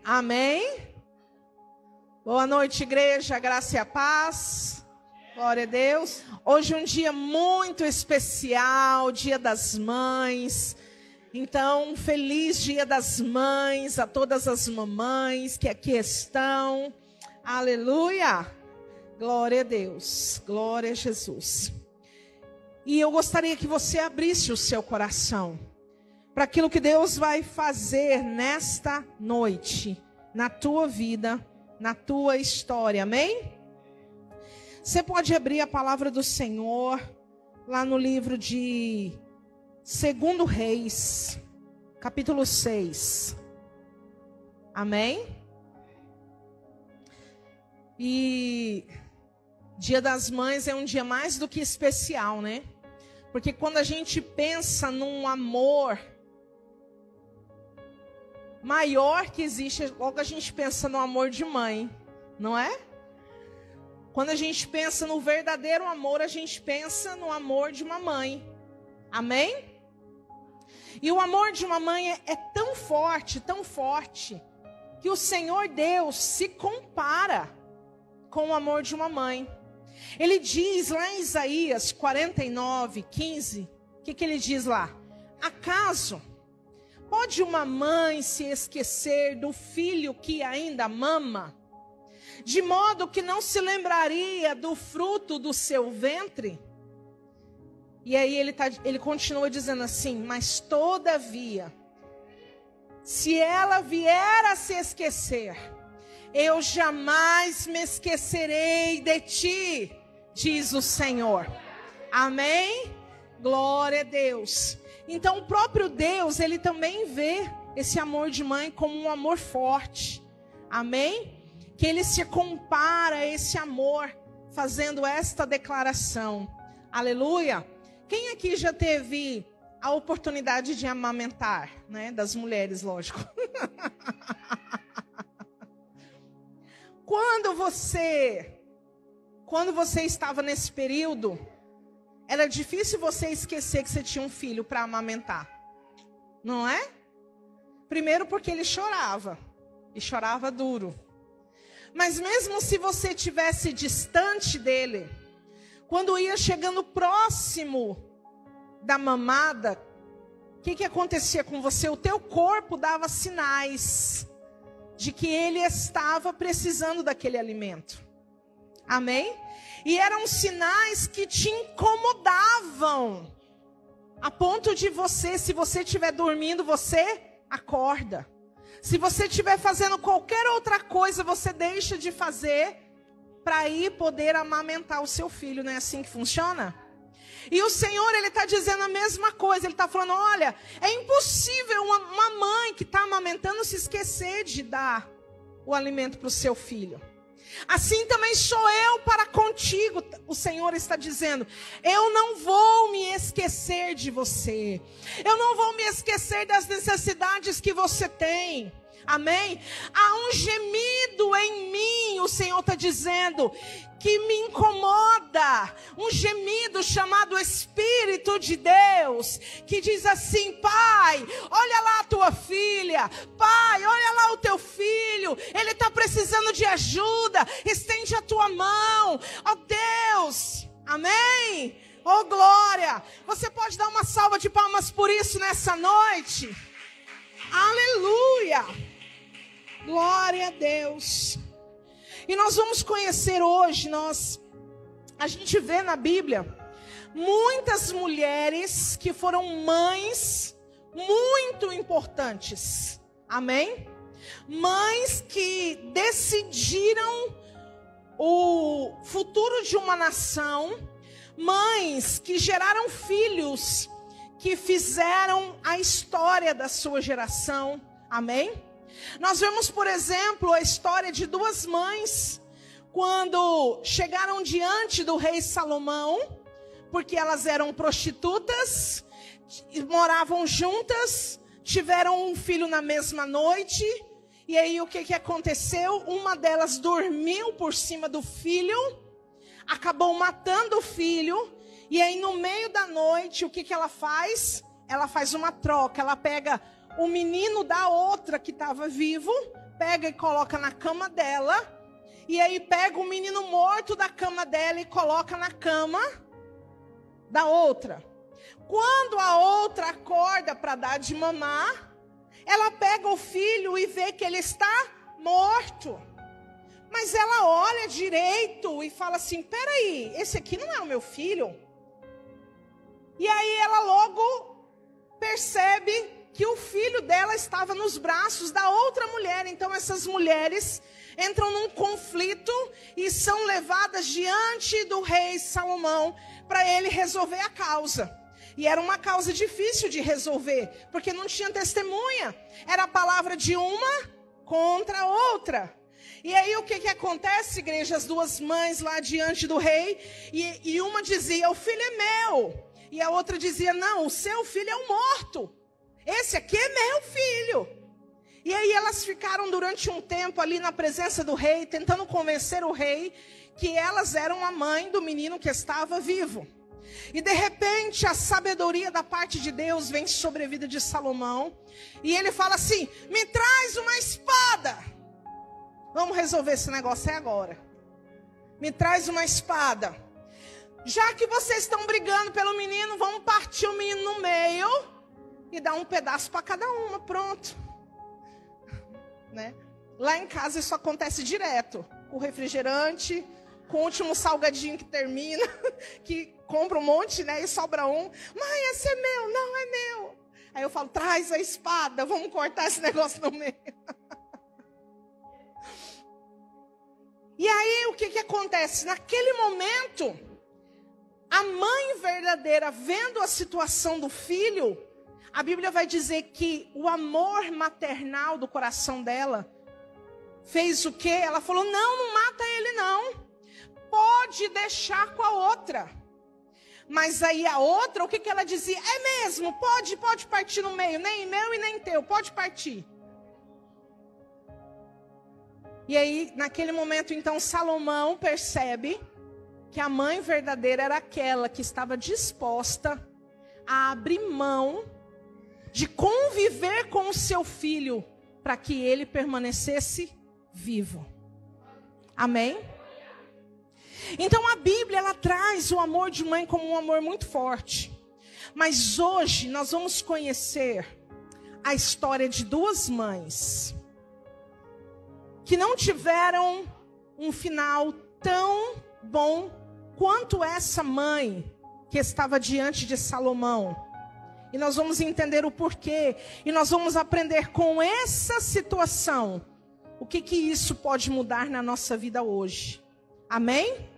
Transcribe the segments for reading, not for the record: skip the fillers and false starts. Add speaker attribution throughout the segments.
Speaker 1: Amém? Boa noite, igreja, graça e a paz. Glória a Deus. Hoje é um dia muito especial, Dia das Mães. Então, feliz Dia das Mães a todas as mamães que aqui estão. Aleluia. Glória a Deus. Glória a Jesus. E eu gostaria que você abrisse o seu coração para aquilo que Deus vai fazer nesta noite, na tua vida, na tua história, amém? Você pode abrir a palavra do Senhor lá no livro de 2 Reis, capítulo 6, amém? E Dia das Mães é um dia mais do que especial, né? Porque quando a gente pensa num amor maior que existe, logo a gente pensa no amor de mãe, não é? Quando a gente pensa no verdadeiro amor, a gente pensa no amor de uma mãe, amém? E o amor de uma mãe é tão forte, que o Senhor Deus se compara com o amor de uma mãe. Ele diz lá em Isaías 49:15, o que ele diz lá? Acaso pode uma mãe se esquecer do filho que ainda mama, de modo que não se lembraria do fruto do seu ventre? E aí ele continua dizendo assim: mas todavia, se ela vier a se esquecer, eu jamais me esquecerei de ti, diz o Senhor. Amém? Glória a Deus. Então o próprio Deus, ele também vê esse amor de mãe como um amor forte. Amém? Que ele se compara a esse amor, fazendo esta declaração. Aleluia. Quem aqui já teve a oportunidade de amamentar, né? Das mulheres, lógico. Quando você estava nesse período, era difícil você esquecer que você tinha um filho para amamentar, não é? Primeiro porque ele chorava, e chorava duro. Mas mesmo se você estivesse distante dele, quando ia chegando próximo da mamada, o que acontecia com você? O teu corpo dava sinais de que ele estava precisando daquele alimento. Amém? E eram sinais que te incomodavam, a ponto de você, se você estiver dormindo, você acorda. Se você estiver fazendo qualquer outra coisa, você deixa de fazer para ir poder amamentar o seu filho. Não é assim que funciona? E o Senhor, ele está dizendo a mesma coisa. Ele está falando, olha, é impossível uma mãe que está amamentando se esquecer de dar o alimento para o seu filho. Assim também sou eu para contigo, o Senhor está dizendo. Eu não vou me esquecer de você. Eu não vou me esquecer das necessidades que você tem. Amém? Há um gemido em mim, o Senhor está dizendo, que me incomoda. Um gemido chamado Espírito de Deus, que diz assim: Pai, olha lá a tua filha. Pai, olha lá o teu filho. Ele está precisando de ajuda. Estende a tua mão. Ó Deus. Amém? Oh glória. Você pode dar uma salva de palmas por isso nessa noite? Aleluia. Glória a Deus. E nós vamos conhecer hoje, a gente vê na Bíblia muitas mulheres que foram mães muito importantes. Amém? Mães que decidiram o futuro de uma nação. Mães que geraram filhos que fizeram a história da sua geração. Amém? Nós vemos, por exemplo, a história de duas mães, quando chegaram diante do rei Salomão, porque elas eram prostitutas, moravam juntas, tiveram um filho na mesma noite, e aí o que aconteceu? Uma delas dormiu por cima do filho, acabou matando o filho, e aí no meio da noite, o que ela faz? Ela faz uma troca, ela pega o menino da outra que estava vivo, pega e coloca na cama dela. E aí pega o menino morto da cama dela e coloca na cama da outra. Quando a outra acorda para dar de mamar, ela pega o filho e vê que ele está morto. Mas ela olha direito e fala assim, peraí, esse aqui não é o meu filho? E aí ela logo percebe que o filho dela estava nos braços da outra mulher. Então essas mulheres entram num conflito e são levadas diante do rei Salomão para ele resolver a causa. E era uma causa difícil de resolver, porque não tinha testemunha. Era a palavra de uma contra a outra. E aí o que acontece, igreja? As duas mães lá diante do rei, e uma dizia, o filho é meu. E a outra dizia, não, o seu filho é um morto. Esse aqui é meu filho. E aí elas ficaram durante um tempo ali na presença do rei, tentando convencer o rei que elas eram a mãe do menino que estava vivo. E de repente a sabedoria da parte de Deus vem sobre a vida de Salomão. E ele fala assim, me traz uma espada. Vamos resolver esse negócio agora. Me traz uma espada. Já que vocês estão brigando pelo menino, vamos partir o menino no meio e dar um pedaço para cada uma, pronto. Né? Lá em casa isso acontece direto. Com o refrigerante, com o último salgadinho que termina, que compra um monte, né, e sobra um. Mãe, esse é meu, não é meu. Aí eu falo, traz a espada, vamos cortar esse negócio no meio. E aí o que acontece? Naquele momento, a mãe verdadeira, vendo a situação do filho, a Bíblia vai dizer que o amor maternal do coração dela fez o quê? Ela falou, não mata ele não. Pode deixar com a outra. Mas aí a outra, o que ela dizia? É mesmo, pode partir no meio, nem meu e nem teu, pode partir. E aí, naquele momento, então, Salomão percebe que a mãe verdadeira era aquela que estava disposta a abrir mão de conviver com o seu filho para que ele permanecesse vivo. Amém? Então a Bíblia, ela traz o amor de mãe como um amor muito forte. Mas hoje nós vamos conhecer a história de duas mães que não tiveram um final tão bom quanto essa mãe que estava diante de Salomão. E nós vamos entender o porquê. E nós vamos aprender com essa situação o que isso pode mudar na nossa vida hoje. Amém?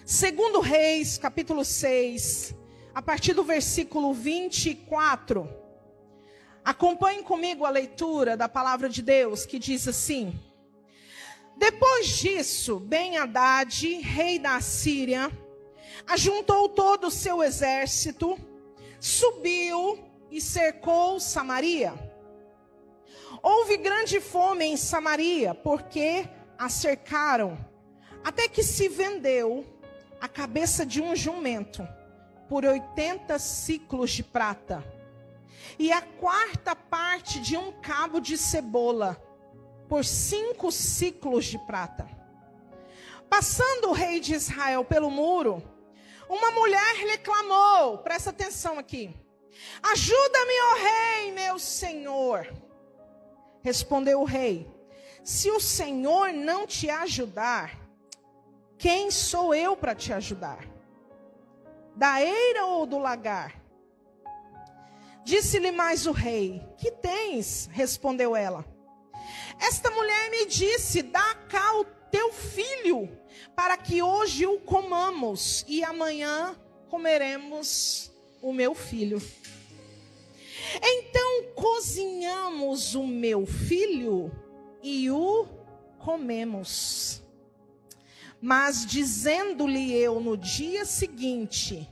Speaker 1: 2 Reis, capítulo 6, a partir do versículo 24. Acompanhem comigo a leitura da palavra de Deus, que diz assim: depois disso, Ben-Hadad, rei da Assíria, ajuntou todo o seu exército, subiu e cercou Samaria. Houve grande fome em Samaria, porque a cercaram, até que se vendeu a cabeça de um jumento por 80 siclos de prata, e a quarta parte de um cabo de cebola por 5 siclos de prata. Passando o rei de Israel pelo muro, uma mulher lhe clamou, presta atenção aqui: ajuda-me, ó rei, meu senhor. Respondeu o rei: se o Senhor não te ajudar, quem sou eu para te ajudar? Da eira ou do lagar? Disse-lhe mais o rei: que tens? Respondeu ela: esta mulher me disse, dá cá o teu filho, para que hoje o comamos, e amanhã comeremos o meu filho. Então cozinhamos o meu filho e o comemos. Mas dizendo-lhe eu no dia seguinte,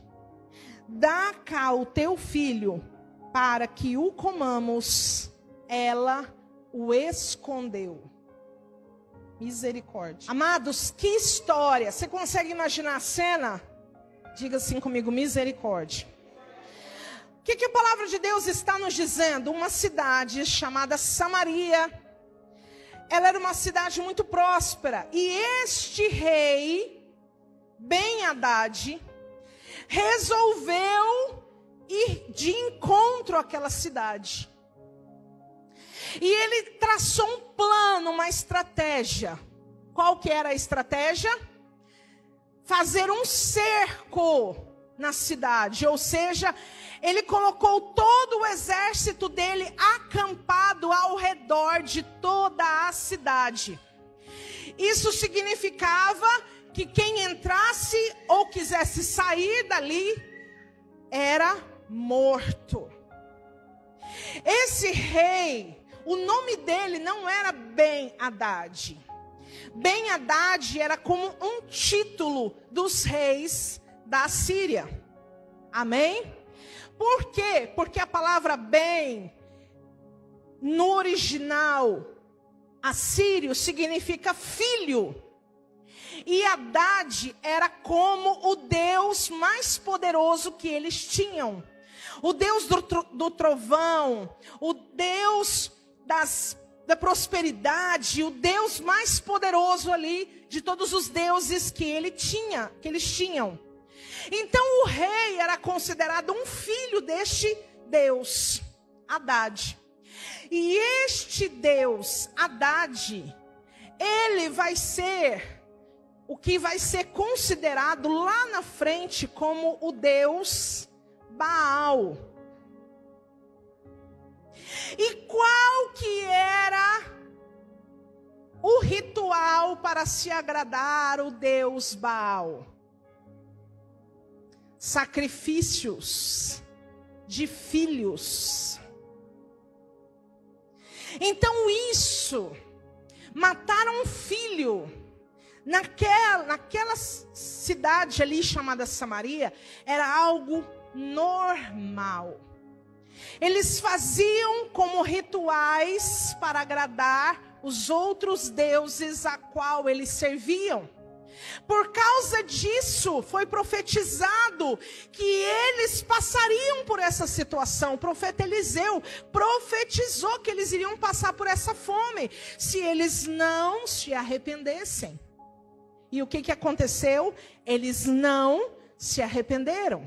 Speaker 1: dá cá o teu filho, para que o comamos, ela o escondeu. Misericórdia. Amados, que história. Você consegue imaginar a cena? Diga assim comigo: misericórdia. que a palavra de Deus está nos dizendo? Uma cidade chamada Samaria, ela era uma cidade muito próspera. E este rei, Ben-Hadad, resolveu ir de encontro àquela cidade. E ele traçou um plano, uma estratégia. Qual que era a estratégia? Fazer um cerco na cidade, ou seja, ele colocou todo o exército dele acampado ao redor de toda a cidade. Isso significava que quem entrasse ou quisesse sair dali era morto. Esse rei, o nome dele não era Ben-Hadad. Ben-Hadad era como um título dos reis da Síria. Amém? Por quê? Porque a palavra Ben, no original assírio, significa filho. E Hadad era como o Deus mais poderoso que eles tinham. O Deus do trovão, o Deus da prosperidade, o Deus mais poderoso ali de todos os deuses que eles tinham. Então o rei era considerado um filho deste Deus, Hadad. E este Deus, Hadad, ele vai ser o que vai ser considerado lá na frente como o Deus Baal. E qual que era o ritual para se agradar o Deus Baal? Sacrifícios de filhos. Então isso, matar um filho naquela cidade ali chamada Samaria, era algo normal. Eles faziam como rituais para agradar os outros deuses a qual eles serviam. Por causa disso, foi profetizado que eles passariam por essa situação. O profeta Eliseu profetizou que eles iriam passar por essa fome, se eles não se arrependessem. E o que aconteceu? Eles não se arrependeram.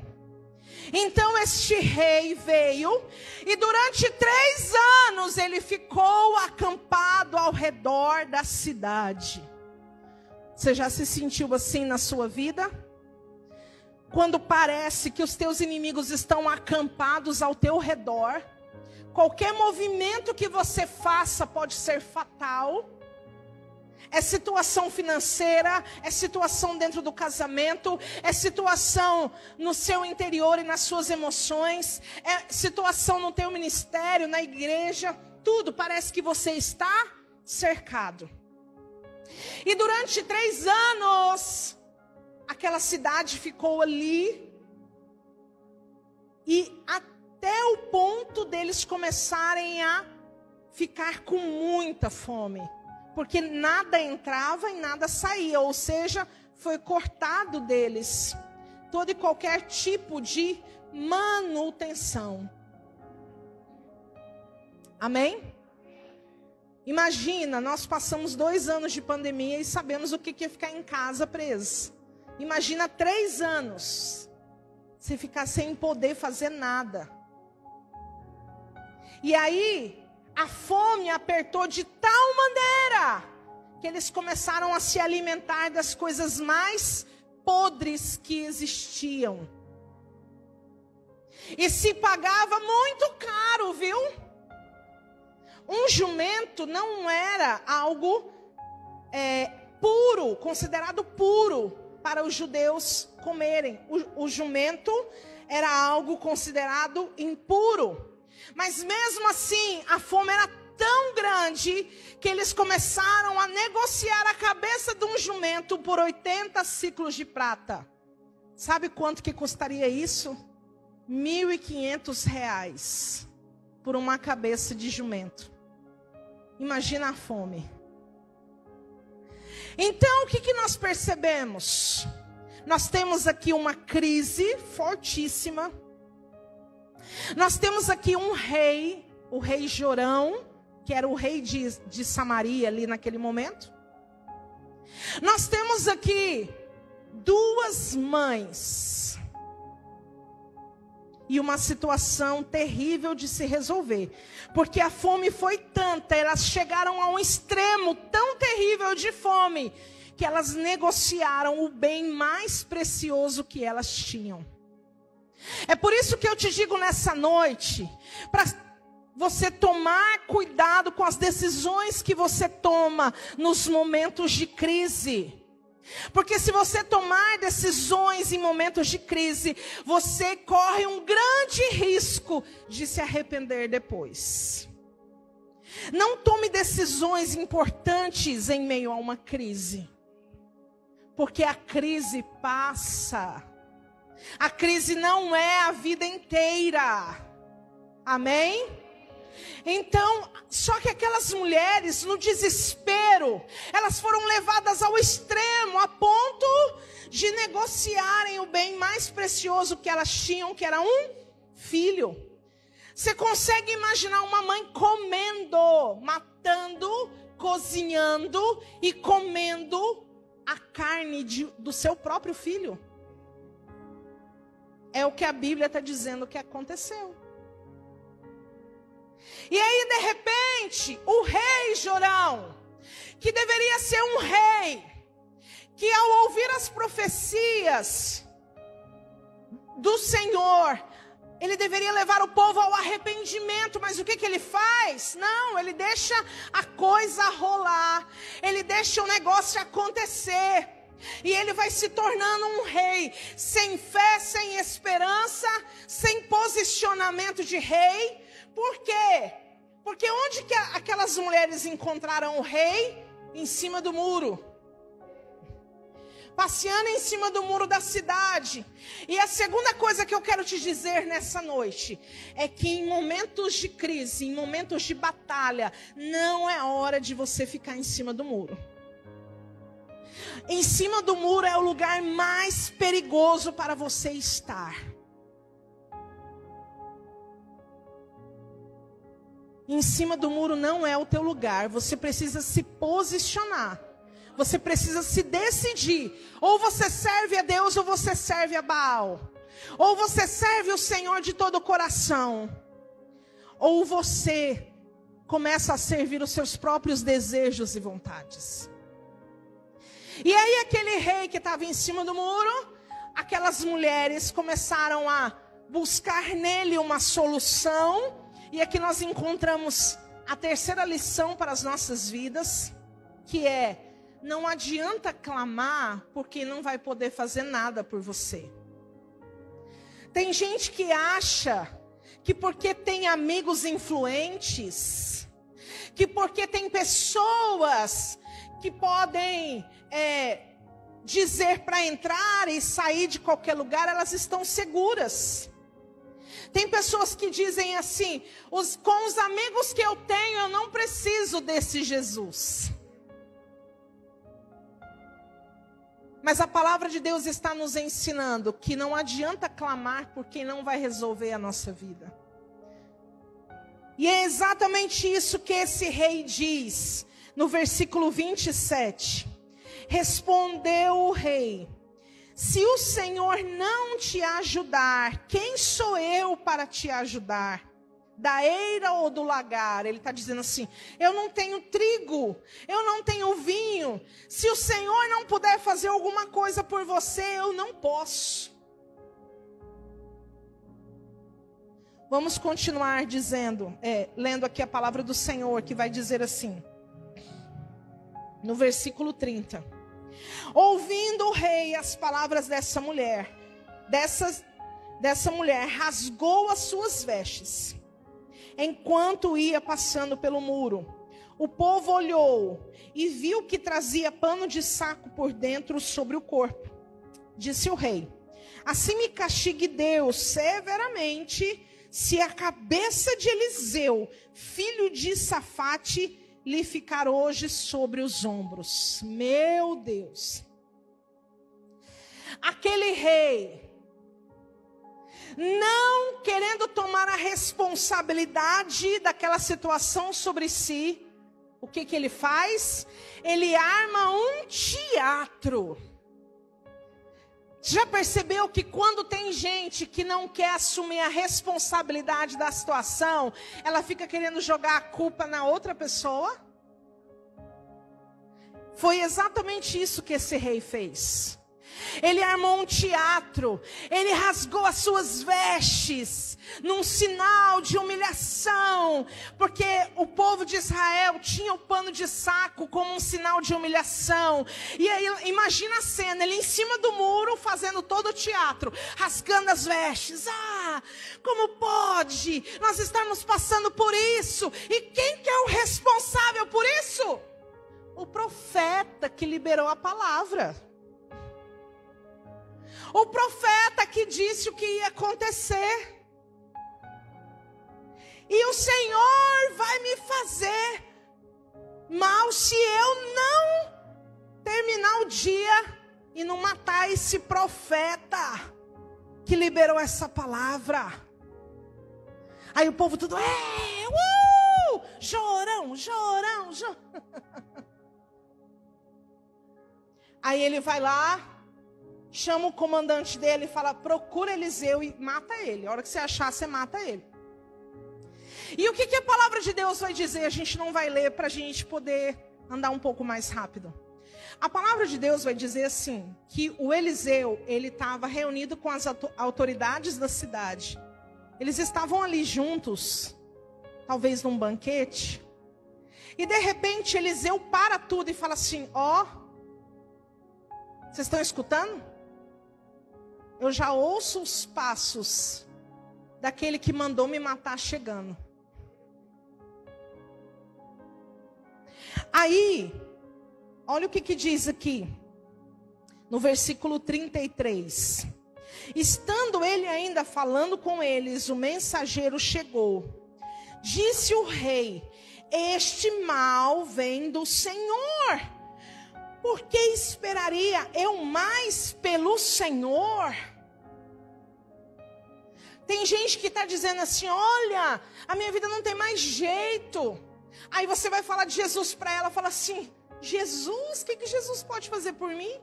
Speaker 1: Então este rei veio e durante 3 anos ele ficou acampado ao redor da cidade. Você já se sentiu assim na sua vida? Quando parece que os teus inimigos estão acampados ao teu redor, qualquer movimento que você faça pode ser fatal. É situação financeira, é situação dentro do casamento, é situação no seu interior e nas suas emoções, é situação no teu ministério, na igreja, tudo parece que você está cercado. E durante 3 anos, aquela cidade ficou ali, e até o ponto deles começarem a ficar com muita fome. Porque nada entrava e nada saía, ou seja, foi cortado deles todo e qualquer tipo de manutenção. Amém? Imagina, nós passamos 2 anos de pandemia e sabemos o que é ficar em casa preso. Imagina 3 anos, você ficar sem poder fazer nada. E aí, a fome apertou de tal maneira que eles começaram a se alimentar das coisas mais podres que existiam. E se pagava muito caro, viu? Um jumento não era algo puro, considerado puro para os judeus comerem. O jumento era algo considerado impuro. Mas mesmo assim, a fome era tão grande que eles começaram a negociar a cabeça de um jumento por 80 ciclos de prata. Sabe quanto que custaria isso? R$1.500 por uma cabeça de jumento. Imagina a fome. Então, o que nós percebemos? Nós temos aqui uma crise fortíssima. Nós temos aqui um rei, o rei Jorão, que era o rei de Samaria ali naquele momento. Nós temos aqui duas mães e uma situação terrível de se resolver, porque a fome foi tanta, elas chegaram a um extremo tão terrível de fome, que elas negociaram o bem mais precioso que elas tinham. É por isso que eu te digo nessa noite, para você tomar cuidado com as decisões que você toma nos momentos de crise. Porque se você tomar decisões em momentos de crise, você corre um grande risco de se arrepender depois. Não tome decisões importantes em meio a uma crise. Porque a crise passa. A crise não é a vida inteira. Amém? Então, só que aquelas mulheres, no desespero, elas foram levadas ao extremo, a ponto de negociarem o bem mais precioso que elas tinham, que era um filho. Você consegue imaginar uma mãe comendo, matando, cozinhando e comendo a carne do seu próprio filho? É o que a Bíblia está dizendo que aconteceu. E aí, de repente, o rei Jorão, que deveria ser um rei, que ao ouvir as profecias do Senhor, ele deveria levar o povo ao arrependimento, mas o que ele faz? Não, ele deixa a coisa rolar, ele deixa o negócio acontecer. E ele vai se tornando um rei, sem fé, sem esperança, sem posicionamento de rei. Por quê? Porque onde que aquelas mulheres encontraram o rei? Em cima do muro. Passeando em cima do muro da cidade. E a segunda coisa que eu quero te dizer nessa noite é que em momentos de crise, em momentos de batalha, não é hora de você ficar em cima do muro. Em cima do muro é o lugar mais perigoso para você estar. Em cima do muro não é o teu lugar. Você precisa se posicionar. Você precisa se decidir. Ou você serve a Deus ou você serve a Baal. Ou você serve o Senhor de todo o coração. Ou você começa a servir os seus próprios desejos e vontades. E aí aquele rei que estava em cima do muro, aquelas mulheres começaram a buscar nele uma solução. E aqui nós encontramos a terceira lição para as nossas vidas, que é: não adianta clamar porque não vai poder fazer nada por você. Tem gente que acha que porque tem amigos influentes, que porque tem pessoas que podem dizer para entrar e sair de qualquer lugar, elas estão seguras. Tem pessoas que dizem assim: com os amigos que eu tenho, eu não preciso desse Jesus. Mas a palavra de Deus está nos ensinando que não adianta clamar por quem não vai resolver a nossa vida. E é exatamente isso que esse rei diz no versículo 27. Respondeu o rei: se o Senhor não te ajudar, quem sou eu para te ajudar? Da eira ou do lagar? Ele está dizendo assim: eu não tenho trigo, eu não tenho vinho. Se o Senhor não puder fazer alguma coisa por você, eu não posso. Vamos continuar dizendo, lendo aqui a palavra do Senhor, que vai dizer assim, no versículo 30. Ouvindo o rei as palavras dessa mulher, dessa mulher rasgou as suas vestes, enquanto ia passando pelo muro. O povo olhou e viu que trazia pano de saco por dentro sobre o corpo. Disse o rei: assim me castigue Deus severamente, se a cabeça de Eliseu, filho de Safate, lhe ficar hoje sobre os ombros. Meu Deus. Aquele rei não querendo tomar a responsabilidade daquela situação sobre si, o que ele faz? Ele arma um teatro. Já percebeu que quando tem gente que não quer assumir a responsabilidade da situação, ela fica querendo jogar a culpa na outra pessoa? Foi exatamente isso que esse rei fez. Ele armou um teatro, ele rasgou as suas vestes, num sinal de humilhação, porque o povo de Israel tinha o pano de saco como um sinal de humilhação. E aí, imagina a cena, ele em cima do muro, fazendo todo o teatro, rasgando as vestes. Ah, como pode nós estarmos passando por isso? E quem que é o responsável por isso? O profeta que liberou a palavra. O profeta que disse o que ia acontecer. E o Senhor vai me fazer mal se eu não terminar o dia e não matar esse profeta que liberou essa palavra. Aí o povo tudo, chorão. Aí ele vai lá, chama o comandante dele e fala, procura Eliseu e mata ele. A hora que você achar, você mata ele. E o que a palavra de Deus vai dizer? A gente não vai ler para a gente poder andar um pouco mais rápido. A palavra de Deus vai dizer assim, que o Eliseu, ele estava reunido com as autoridades da cidade. Eles estavam ali juntos, talvez num banquete. E de repente Eliseu para tudo e fala assim, vocês estão escutando? Eu já ouço os passos daquele que mandou me matar chegando. Aí, olha o que diz aqui, no versículo 33. Estando ele ainda falando com eles, o mensageiro chegou. Disse o rei, este mal vem do Senhor. Por que esperaria eu mais pelo Senhor? Tem gente que está dizendo assim, olha, a minha vida não tem mais jeito. Aí você vai falar de Jesus para ela, fala assim, Jesus, o que Jesus pode fazer por mim?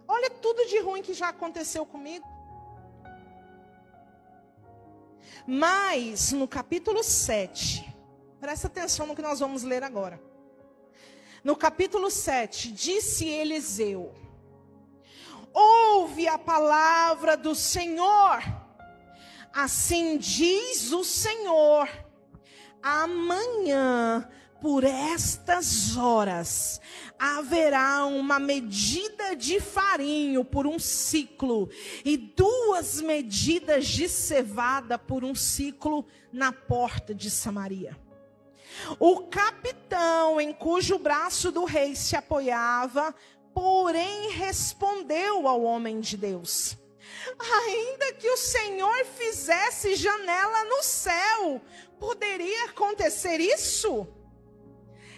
Speaker 1: Olha tudo de ruim que já aconteceu comigo. Mas no capítulo 7, presta atenção no que nós vamos ler agora. No capítulo 7, disse Eliseu, ouve a palavra do Senhor. Assim diz o Senhor, amanhã, por estas horas, haverá uma medida de farinho por um ciclo, e 2 medidas de cevada por um ciclo na porta de Samaria. O capitão em cujo braço do rei se apoiava, porém respondeu ao homem de Deus, ainda que o Senhor fizesse janela no céu, poderia acontecer isso?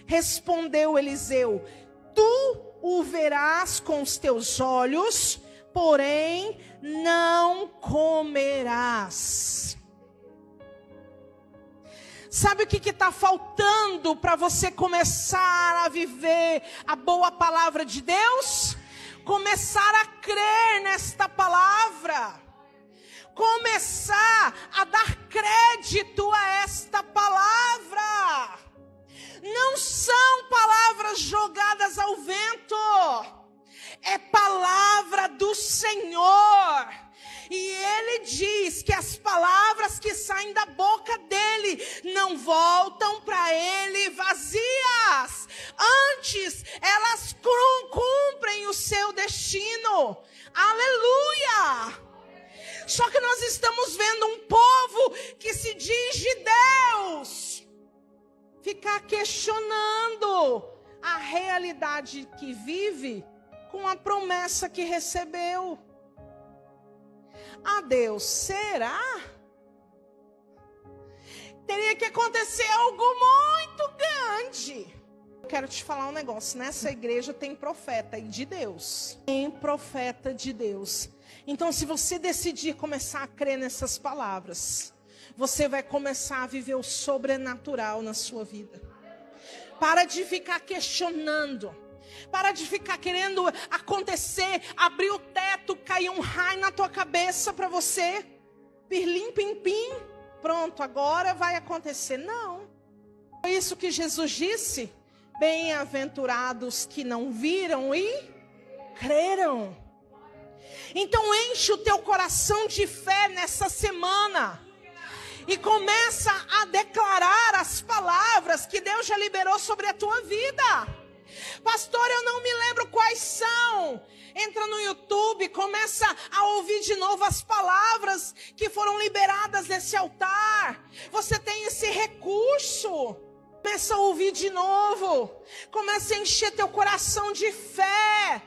Speaker 1: Respondeu Eliseu, tu o verás com os teus olhos, porém não comerás. Sabe o que está faltando para você começar a viver a boa palavra de Deus? Começar a crer nesta palavra. Começar a dar crédito a esta palavra. Não são palavras jogadas ao vento. É palavra do Senhor. E ele diz que as palavras que saem da boca dele não voltam para ele vazias. Antes, elas cumprem o seu destino. Aleluia! Só que nós estamos vendo um povo que se diz de Deus ficar questionando a realidade que vive com a promessa que recebeu. Ah, Deus, será? Teria que acontecer algo muito grande. Eu quero te falar um negócio. Nessa igreja tem profeta de Deus. Tem profeta de Deus. Então, se você decidir começar a crer nessas palavras, você vai começar a viver o sobrenatural na sua vida. Para de ficar questionando. Para de ficar querendo acontecer, abrir o teto, cair um raio na tua cabeça para você. Pirlim, pim, pim. Pronto, agora vai acontecer. Não. Foi isso que Jesus disse. Bem-aventurados que não viram e creram. Então enche o teu coração de fé nessa semana. E começa a declarar as palavras que Deus já liberou sobre a tua vida. Pastor, eu não me lembro quais são. Entra no YouTube, começa a ouvir de novo as palavras que foram liberadas nesse altar. Você tem esse recurso. Começa a ouvir de novo. Começa a encher teu coração de fé.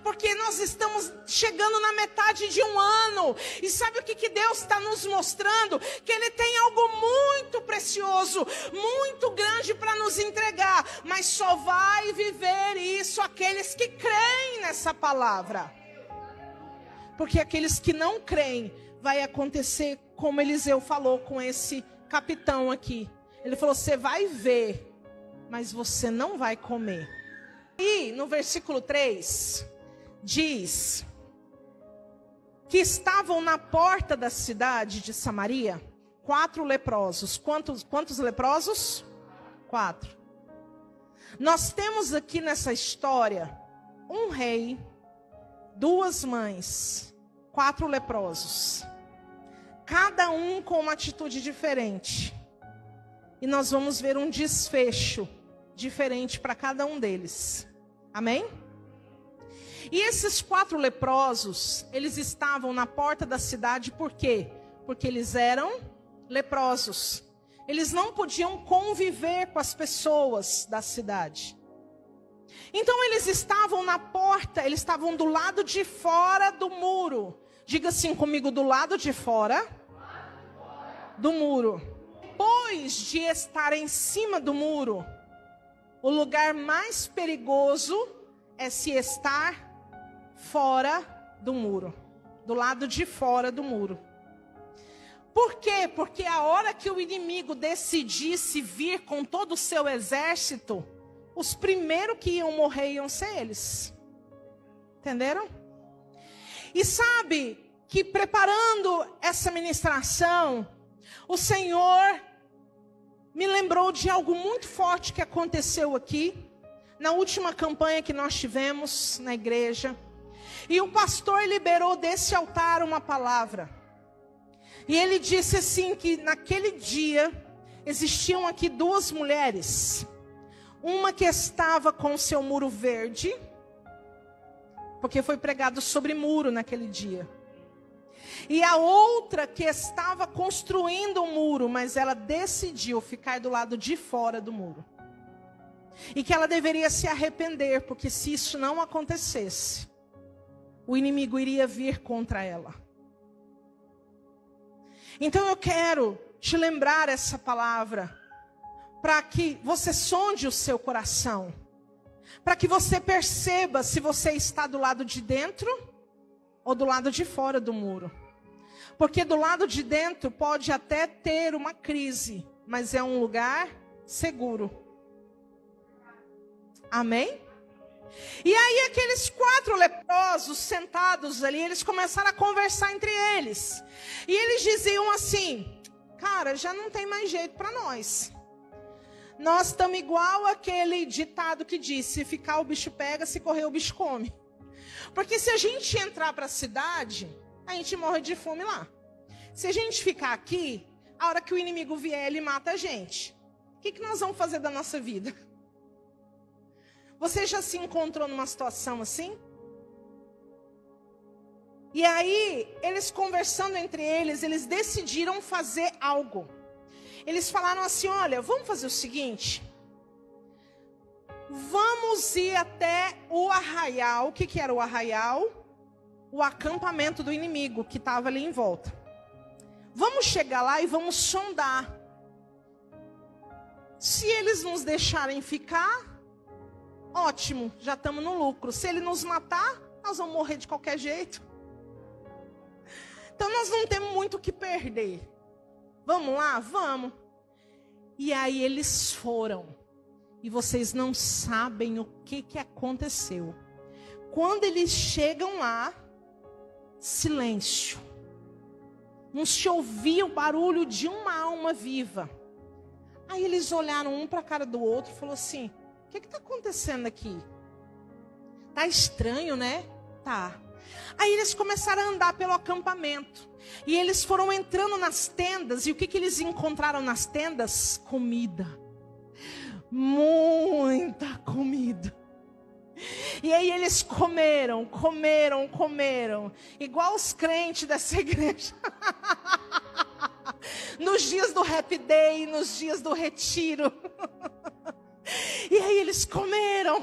Speaker 1: Porque nós estamos chegando na metade de um ano. E sabe o que Deus está nos mostrando? Que Ele tem algo muito precioso, muito grande para nos entregar. Mas só vai viver isso aqueles que creem nessa palavra. Porque aqueles que não creem, vai acontecer como Eliseu falou com esse capitão aqui. Ele falou, você vai ver, mas você não vai comer. E no versículo 3, diz que estavam na porta da cidade de Samaria 4 leprosos. Quantos leprosos? 4. Nós temos aqui nessa história um rei, 2 mães, 4 leprosos. Cada um com uma atitude diferente. E nós vamos ver um desfecho diferente para cada um deles. Amém? E esses 4 leprosos, eles estavam na porta da cidade por quê? Porque eles eram leprosos. Eles não podiam conviver com as pessoas da cidade. Então eles estavam na porta, eles estavam do lado de fora do muro. Diga assim comigo, do lado de fora do muro. Depois de estar em cima do muro, o lugar mais perigoso é se estar fora do muro, do lado de fora do muro. Por quê? Porque a hora que o inimigo decidisse vir com todo o seu exército, os primeiros que iam morrer iam ser eles. Entenderam? E sabe que preparando essa ministração, o Senhor me lembrou de algo muito forte que aconteceu aqui, na última campanha que nós tivemos na igreja. E o pastor liberou desse altar uma palavra. E ele disse assim que naquele dia existiam aqui 2 mulheres. Uma que estava com o seu muro verde, porque foi pregado sobre muro naquele dia. E a outra que estava construindo um muro, mas ela decidiu ficar do lado de fora do muro. E que ela deveria se arrepender, porque se isso não acontecesse, o inimigo iria vir contra ela. Então eu quero te lembrar essa palavra, para que você sonde o seu coração, para que você perceba se você está do lado de dentro ou do lado de fora do muro. Porque do lado de dentro pode até ter uma crise, mas é um lugar seguro. Amém? E aí aqueles 4 leprosos sentados ali, eles começaram a conversar entre eles. E eles diziam assim, cara, já não tem mais jeito para nós. Nós estamos igual aquele ditado que diz, se ficar o bicho pega, se correr o bicho come. Porque se a gente entrar para a cidade, a gente morre de fome lá. Se a gente ficar aqui, a hora que o inimigo vier, ele mata a gente. O que nós vamos fazer da nossa vida? Você já se encontrou numa situação assim? E aí, eles conversando entre eles, eles decidiram fazer algo. Eles falaram assim, olha, vamos fazer o seguinte. Vamos ir até o arraial. O que era o arraial? O acampamento do inimigo que estava ali em volta. Vamos chegar lá e vamos sondar. Se eles nos deixarem ficar, ótimo, já estamos no lucro. Se ele nos matar, nós vamos morrer de qualquer jeito. Então nós não temos muito o que perder. Vamos lá? Vamos. E aí eles foram. E vocês não sabem o que aconteceu. Quando eles chegam lá, silêncio. Não se ouvia o barulho de uma alma viva. Aí eles olharam um para a cara do outro e falaram assim: o que está acontecendo aqui? Tá estranho, né? Tá. Aí eles começaram a andar pelo acampamento. E eles foram entrando nas tendas. E o que eles encontraram nas tendas? Comida. Muita comida. E aí eles comeram. Igual os crentes dessa igreja. Nos dias do Happy Day, nos dias do retiro. E aí eles comeram.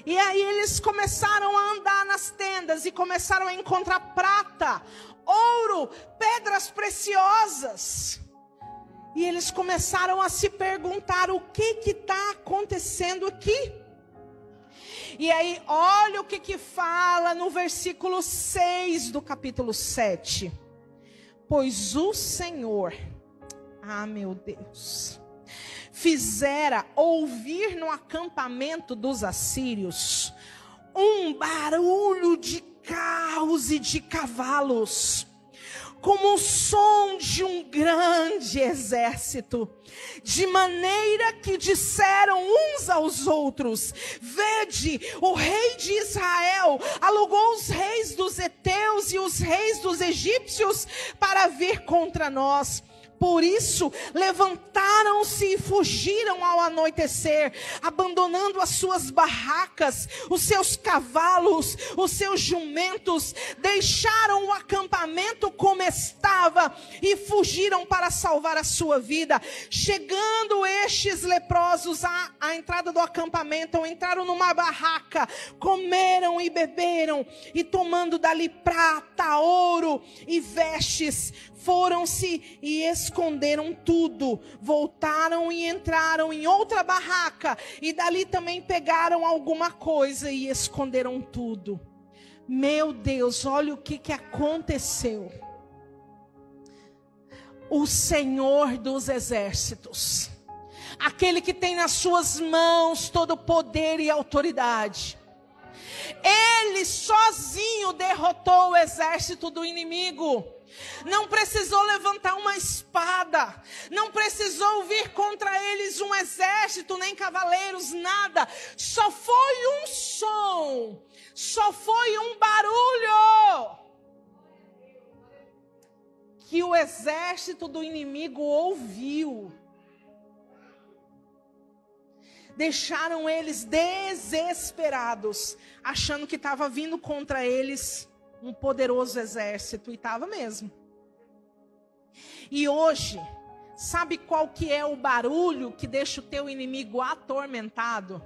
Speaker 1: E aí eles começaram a andar nas tendas e começaram a encontrar prata, ouro, pedras preciosas. E eles começaram a se perguntar: o que está acontecendo aqui? E aí, olha o que fala no versículo 6 do capítulo 7. Pois o Senhor, meu Deus, fizera ouvir no acampamento dos assírios um barulho de carros e de cavalos, como o som de um grande exército, de maneira que disseram uns aos outros: vede, o rei de Israel alugou os reis dos heteus e os reis dos egípcios para vir contra nós. Por isso, levantaram-se e fugiram ao anoitecer, abandonando as suas barracas, os seus cavalos, os seus jumentos, deixaram o acampamento como estava e fugiram para salvar a sua vida. Chegando estes leprosos à entrada do acampamento, entraram numa barraca, comeram e beberam, e tomando dali prata, ouro e vestes, foram-se e esconderam tudo. Voltaram e entraram em outra barraca. E dali também pegaram alguma coisa e esconderam tudo. Meu Deus, olha o que aconteceu. O Senhor dos exércitos, aquele que tem nas suas mãos todo o poder e autoridade, Ele sozinho derrotou o exército do inimigo. Não precisou levantar uma espada, não precisou vir contra eles um exército, nem cavaleiros, nada. Só foi um som, só foi um barulho que o exército do inimigo ouviu. Deixaram eles desesperados, achando que estava vindo contra eles um poderoso exército, e estava mesmo. E hoje, sabe qual que é o barulho que deixa o teu inimigo atormentado?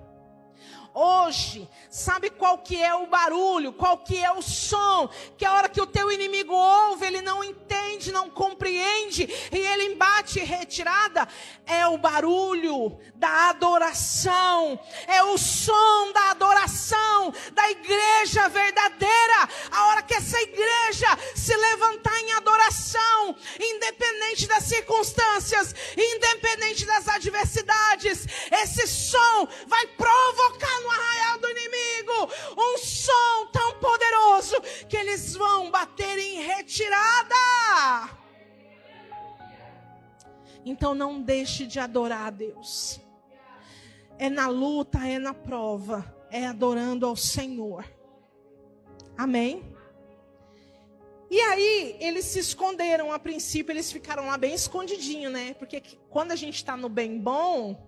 Speaker 1: Hoje, sabe qual que é o barulho, qual que é o som, que a hora que o teu inimigo ouve, ele não entende, não compreende, e ele embate retirada? É o barulho da adoração, é o som da adoração da igreja verdadeira. A hora que essa igreja se levantar em adoração, independente das circunstâncias, independente das adversidades, esse som vai provocar no arraial do inimigo um som tão poderoso que eles vão bater em retirada. Então não deixe de adorar a Deus. É na luta, é na prova, é adorando ao Senhor. Amém? E aí eles se esconderam. A princípio eles ficaram lá bem escondidinho, né? Porque quando a gente está no bem bom,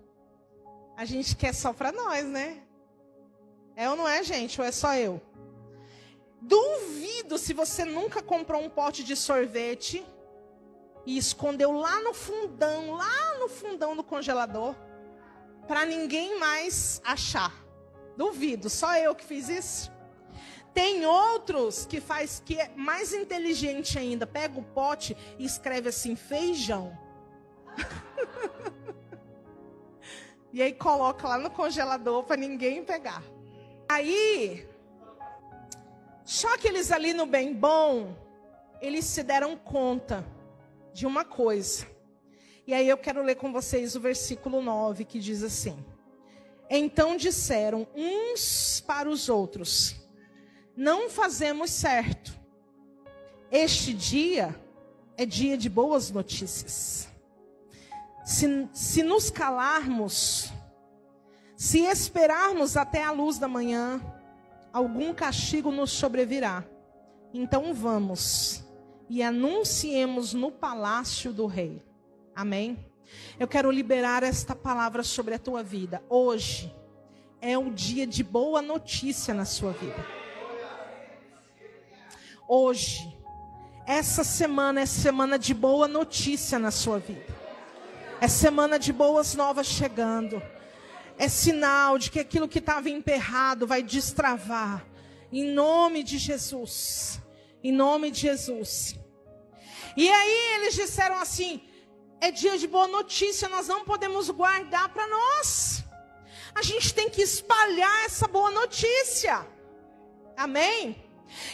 Speaker 1: a gente quer só para nós, né? É ou não é, gente? Ou é só eu? Duvido se você nunca comprou um pote de sorvete e escondeu lá no fundão do congelador, para ninguém mais achar. Duvido, só eu que fiz isso. Tem outros que é mais inteligente ainda. Pega o pote e escreve assim: feijão. E aí coloca lá no congelador para ninguém pegar. Aí, Só que eles ali no bem bom, eles se deram conta de uma coisa. E aí eu quero ler com vocês o versículo 9, que diz assim: então disseram uns para os outros: não fazemos certo. Este dia é dia de boas notícias. Se nos calarmos, se esperarmos até a luz da manhã, algum castigo nos sobrevirá. Então vamos e anunciemos no palácio do rei. Amém? Eu quero liberar esta palavra sobre a tua vida. Hoje é um dia de boa notícia na sua vida. Hoje, essa semana é semana de boa notícia na sua vida. É semana de boas novas chegando. É sinal de que aquilo que estava emperrado vai destravar. Em nome de Jesus. Em nome de Jesus. E aí eles disseram assim: é dia de boa notícia, nós não podemos guardar para nós. A gente tem que espalhar essa boa notícia. Amém?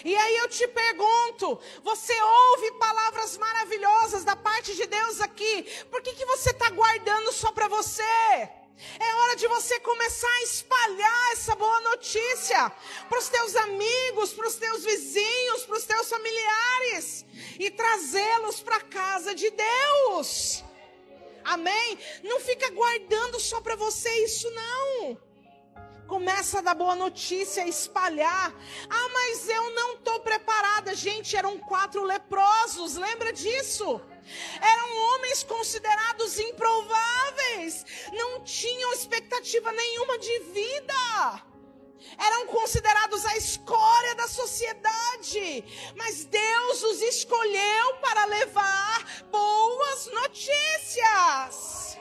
Speaker 1: E aí eu te pergunto, você ouve palavras maravilhosas da parte de Deus aqui, por que você está guardando só para você? É hora de você começar a espalhar essa boa notícia para os teus amigos, para os teus vizinhos, para os teus familiares e trazê-los para a casa de Deus. Amém? Não fica guardando só para você isso não. Começa a dar boa notícia, a espalhar. Ah, mas eu não estou preparada. Gente, eram 4 leprosos, lembra disso? Eram homens considerados improváveis. Não tinham expectativa nenhuma de vida. Eram considerados a escória da sociedade. Mas Deus os escolheu para levar boas notícias.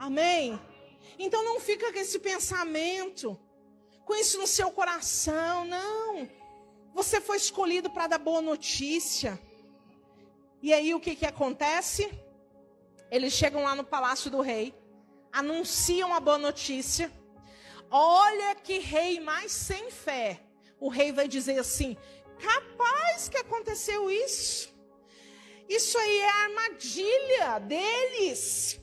Speaker 1: Amém? Então não fica com esse pensamento, com isso no seu coração, não. Você foi escolhido para dar boa notícia. E aí o que acontece? Eles chegam lá no palácio do rei, anunciam a boa notícia. Olha que rei mais sem fé. O rei vai dizer assim: capaz que aconteceu isso? Isso aí é armadilha deles.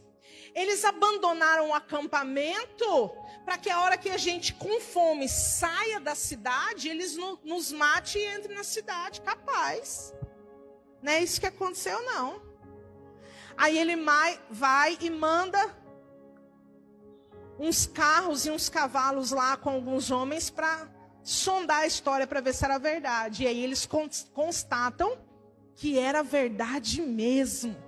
Speaker 1: Eles abandonaram o acampamento para que a hora que a gente com fome saia da cidade, eles nos matem e entrem na cidade. Capaz. Não é isso que aconteceu, não. Aí ele vai e manda uns carros e uns cavalos lá com alguns homens para sondar a história para ver se era verdade. E aí eles constatam que era verdade mesmo.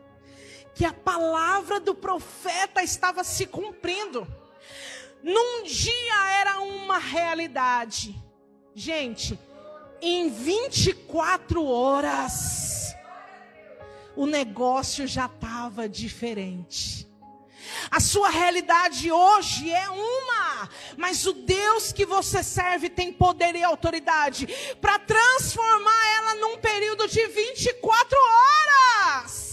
Speaker 1: Que a palavra do profeta estava se cumprindo. Num dia era uma realidade. Gente, em 24 horas, o negócio já estava diferente. A sua realidade hoje é uma, mas o Deus que você serve tem poder e autoridade para transformar ela num período de 24 horas.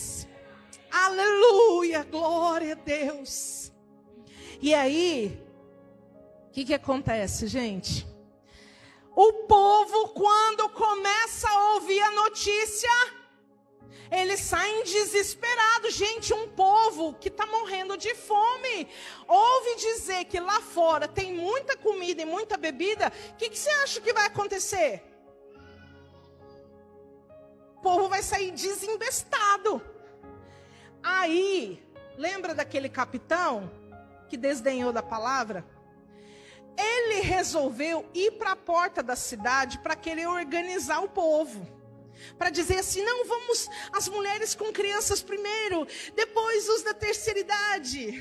Speaker 1: Aleluia, glória a Deus. E aí, o que acontece, gente? O povo, quando começa a ouvir a notícia, eles saem desesperados. Gente, um povo que está morrendo de fome, ouve dizer que lá fora tem muita comida e muita bebida, o que você acha que vai acontecer? O povo vai sair desembestado. Aí, lembra daquele capitão que desdenhou da palavra? Ele resolveu ir para a porta da cidade para querer organizar o povo. Para dizer assim, não, vamos as mulheres com crianças primeiro, depois os da terceira idade.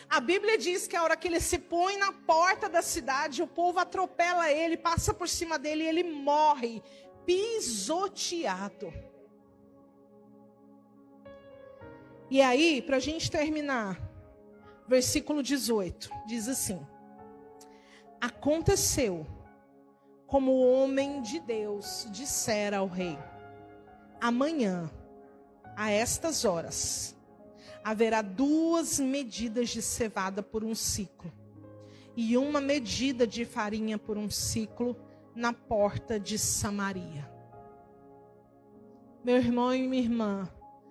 Speaker 1: A Bíblia diz que a hora que ele se põe na porta da cidade, o povo atropela ele, passa por cima dele e ele morre pisoteado. E aí, para a gente terminar, versículo 18, diz assim: aconteceu como o homem de Deus dissera ao rei: amanhã, a estas horas, haverá 2 medidas de cevada por um ciclo, e uma medida de farinha por um ciclo na porta de Samaria. Meu irmão e minha irmã,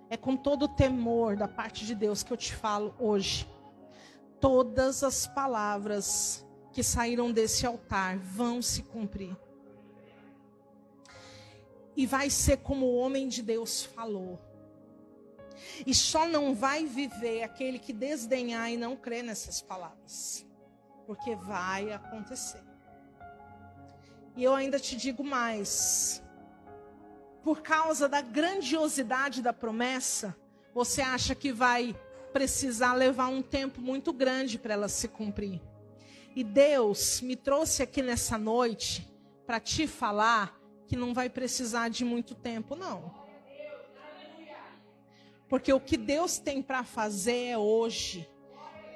Speaker 1: é com todo o temor da parte de Deus que eu te falo hoje. Todas as palavras que saíram desse altar vão se cumprir. E vai ser como o homem de Deus falou. E só não vai viver aquele que desdenhar e não crer nessas palavras. Porque vai acontecer. E eu ainda te digo mais. Por causa da grandiosidade da promessa, você acha que vai precisar levar um tempo muito grande para ela se cumprir. E Deus me trouxe aqui nessa noite para te falar que não vai precisar de muito tempo, não. Porque o que Deus tem para fazer é hoje.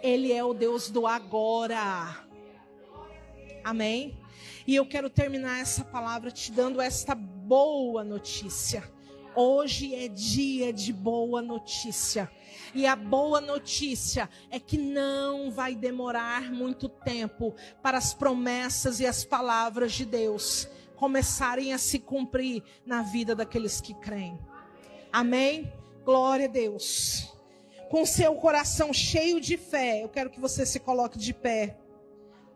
Speaker 1: Ele é o Deus do agora. Amém? E eu quero terminar essa palavra te dando esta boa notícia. Hoje é dia de boa notícia. E a boa notícia é que não vai demorar muito tempo para as promessas e as palavras de Deus começarem a se cumprir na vida daqueles que creem. Amém? Glória a Deus. Com seu coração cheio de fé, eu quero que você se coloque de pé.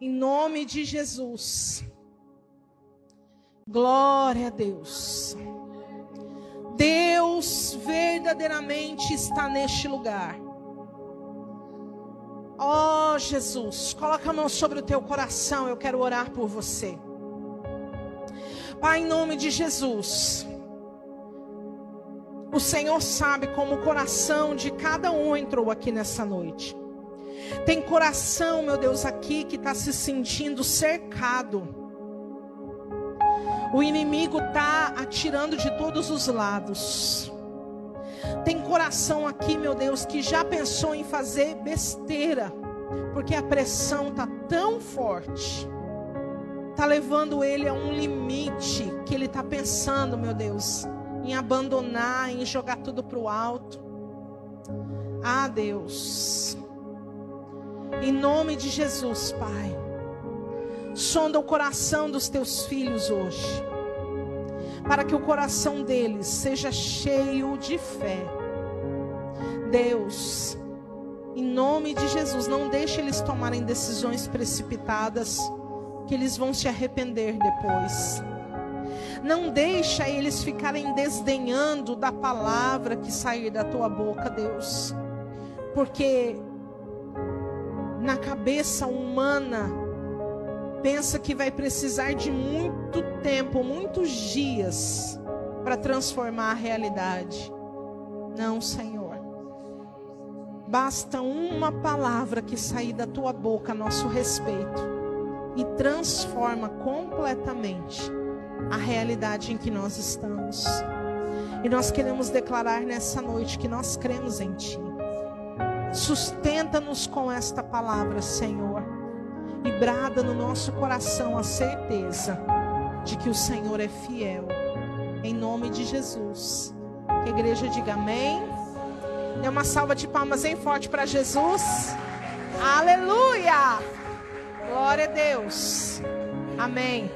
Speaker 1: Em nome de Jesus. Glória a Deus. Deus verdadeiramente está neste lugar. Oh, Jesus, coloca a mão sobre o teu coração, eu quero orar por você. Pai, em nome de Jesus, o Senhor sabe como o coração de cada um entrou aqui nessa noite. Tem coração, meu Deus, aqui que está se sentindo cercado. O inimigo está atirando de todos os lados. Tem coração aqui, meu Deus, que já pensou em fazer besteira, porque a pressão está tão forte. Está levando ele a um limite que ele está pensando, meu Deus, em abandonar, em jogar tudo para o alto. Ah, Deus. Em nome de Jesus, Pai. Sonda o coração dos teus filhos hoje, para que o coração deles seja cheio de fé. Deus, em nome de Jesus, não deixe eles tomarem decisões precipitadas, que eles vão se arrepender depois. Não deixa eles ficarem desdenhando da palavra que sair da tua boca, Deus, porque na cabeça humana pensa que vai precisar de muito tempo, muitos dias para transformar a realidade. Não, Senhor. Basta uma palavra que sair da tua boca a nosso respeito e transforma completamente a realidade em que nós estamos. E nós queremos declarar nessa noite que nós cremos em Ti. Sustenta-nos com esta palavra, Senhor. E brada no nosso coração a certeza de que o Senhor é fiel. Em nome de Jesus. Que a igreja diga amém. Dê uma salva de palmas bem forte para Jesus. Aleluia! Glória a Deus. Amém.